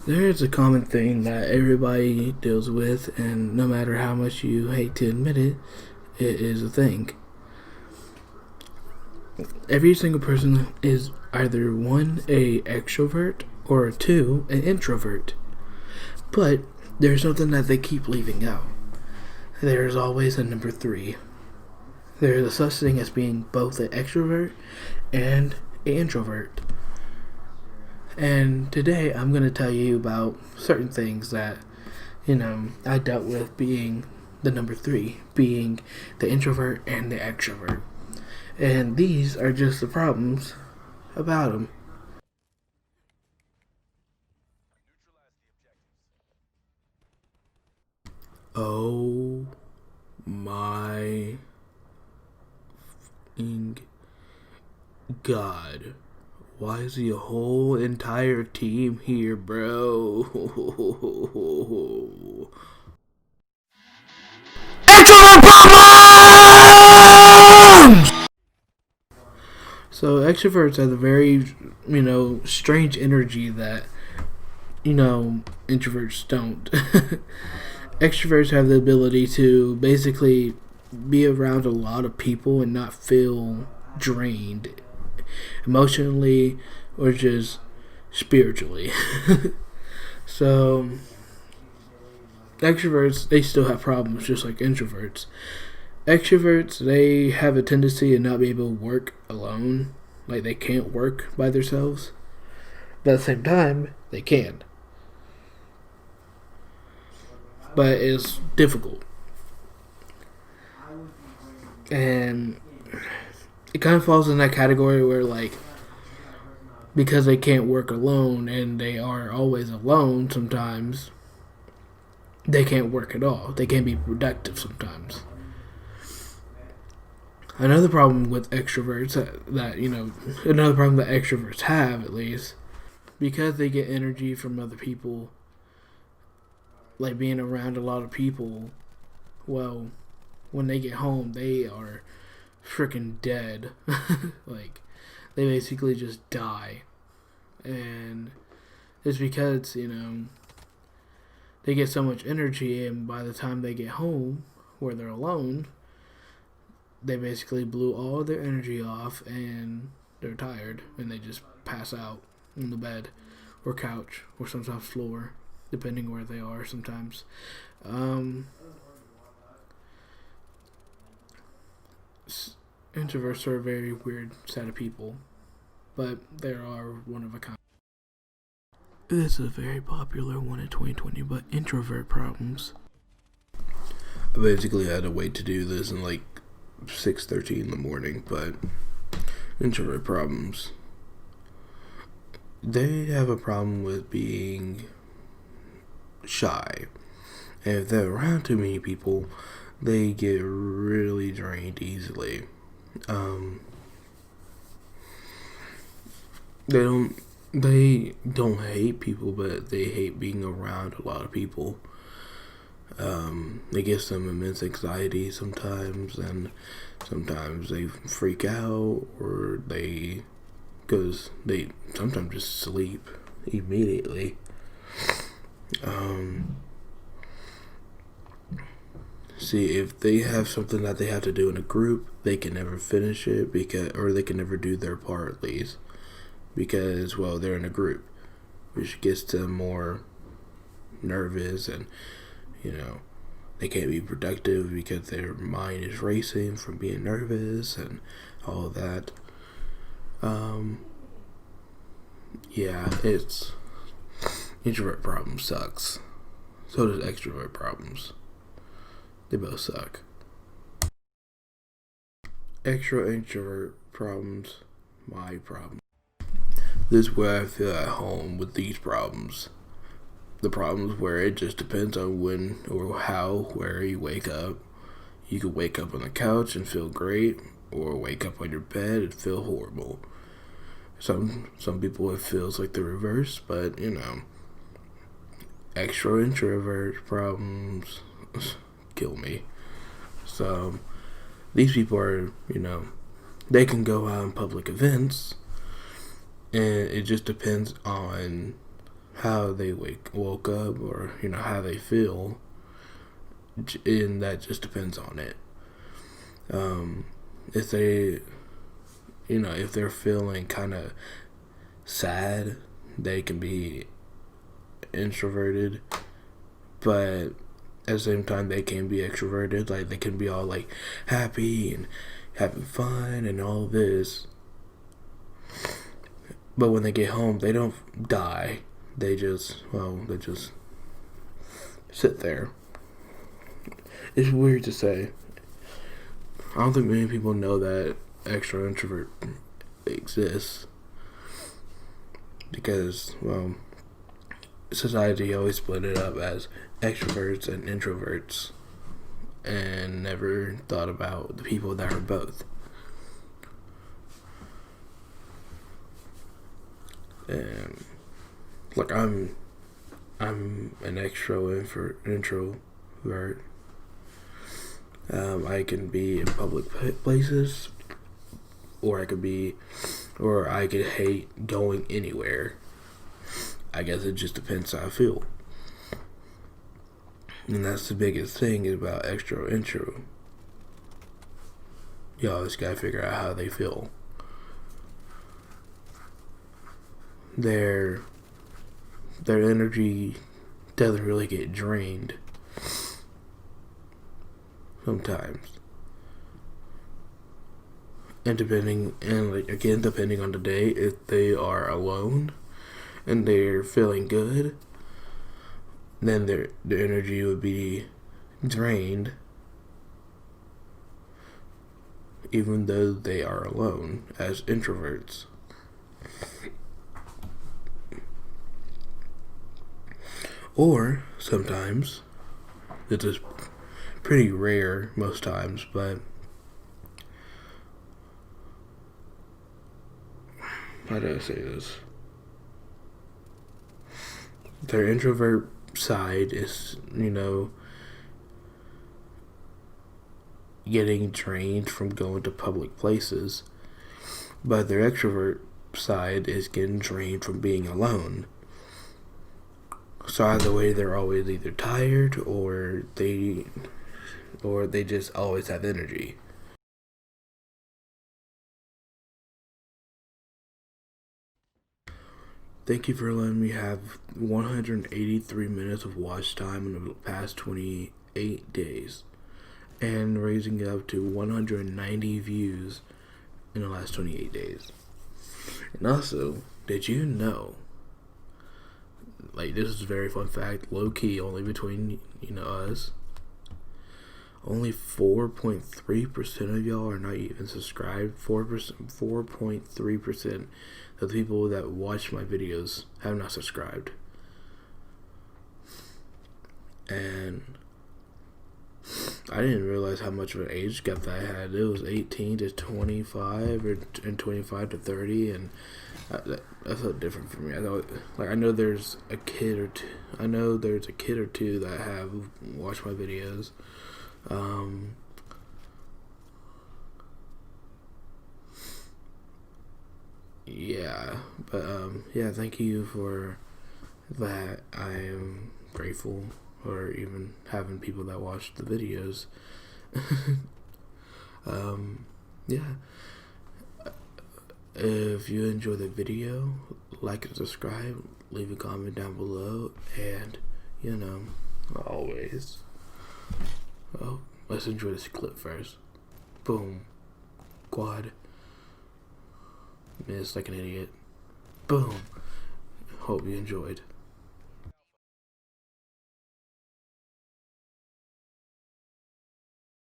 There's a common thing that everybody deals with, and no matter how much you hate to admit it, it is a thing. Every single person is either one, a extrovert, or two, an introvert. But there's something that they keep leaving out. There's always a number three. There's a such thing as being both an extrovert and an introvert. And today I'm going to tell you about certain things that, I dealt with being the number three, being the introvert and the extrovert. And these are just the problems about them. Oh my God. Why is the whole entire team here, bro? Extrovert problems! So extroverts have a very, strange energy that, introverts don't. Extroverts have the ability to basically be around a lot of people and not feel drained emotionally or just spiritually. So extroverts, they still have problems just like introverts. Extroverts, they have a tendency to not be able to work alone. Like they can't work by themselves. But at the same time, they can. But it's difficult. And it kind of falls in that category where, like, because they can't work alone and they are always alone sometimes, they can't work at all. They can't be productive sometimes. Another problem with extroverts another problem that extroverts have, at least, because they get energy from other people, like being around a lot of people, well, when they get home, they are freaking dead. Like, they basically just die. And it's because, they get so much energy, and by the time they get home, where they're alone, they basically blew all their energy off, and they're tired, and they just pass out in the bed, or couch, or sometimes floor, depending where they are sometimes. Introverts are a very weird set of people, but they are one of a kind. This is a very popular one in 2020, but introvert problems. I basically had to wait to do this in like 6:30 in the morning, but introvert problems. They have a problem with being shy. And if they're around too many people, they get really drained easily. They don't hate people, but they hate being around a lot of people. It gives them immense anxiety sometimes, and sometimes they freak out, or because they sometimes just sleep immediately. See, if they have something that they have to do in a group, they can never finish it or they can never do their part, at least, because, well, they're in a group, which gets them more nervous, and they can't be productive because their mind is racing from being nervous and all of that. Yeah, it's introvert problem sucks. So does extrovert problems. They both suck. Extra introvert problems, my problem. This is where I feel at home with these problems. The problems where it just depends on when or how, where you wake up. You could wake up on the couch and feel great, or wake up on your bed and feel horrible. Some people it feels like the reverse, but extra introvert problems kill me. So these people are, they can go out in public events, and it just depends on how they woke up, or how they feel, and that just depends on it. If they, if they're feeling kind of sad, they can be introverted, but at the same time they can be extroverted. Like, they can be all like happy and having fun and all this, but when they get home they don't die. They just sit there. It's weird to say. I don't think many people know that extra introvert exists, because, society always split it up as extroverts and introverts, and never thought about the people that are both. And like, I'm an introvert. I can be in public places, or I could hate going anywhere. I guess it just depends how I feel. And that's the biggest thing about extro intro. You always gotta figure out how they feel. Their energy doesn't really get drained sometimes. And depending on the day, if they are alone and they're feeling good, then their energy would be drained, even though they are alone as introverts. Or sometimes, it is pretty rare most times, but how do I say this? Their introvert side is, getting drained from going to public places, but their extrovert side is getting drained from being alone. So either way, they're always either tired, or they just always have energy. Thank you for letting me have 183 minutes of watch time in the past 28 days, and raising it up to 190 views in the last 28 days. And also, did you know, like, this is a very fun fact, low key, only between us, only 4.3% of y'all are not even subscribed. 4.3% of the people that watch my videos have not subscribed. And I didn't realize how much of an age gap that I had. It was 18 to 25, and 25 to 30, and that felt different for me. I thought, like, I know there's a kid or two that have watched my videos. Thank you for that. I am grateful for even having people that watch the videos. Yeah. If you enjoy the video, like and subscribe, leave a comment down below, and always. Oh, let's enjoy this clip first. Boom. Quad. Missed like an idiot. Boom. Hope you enjoyed.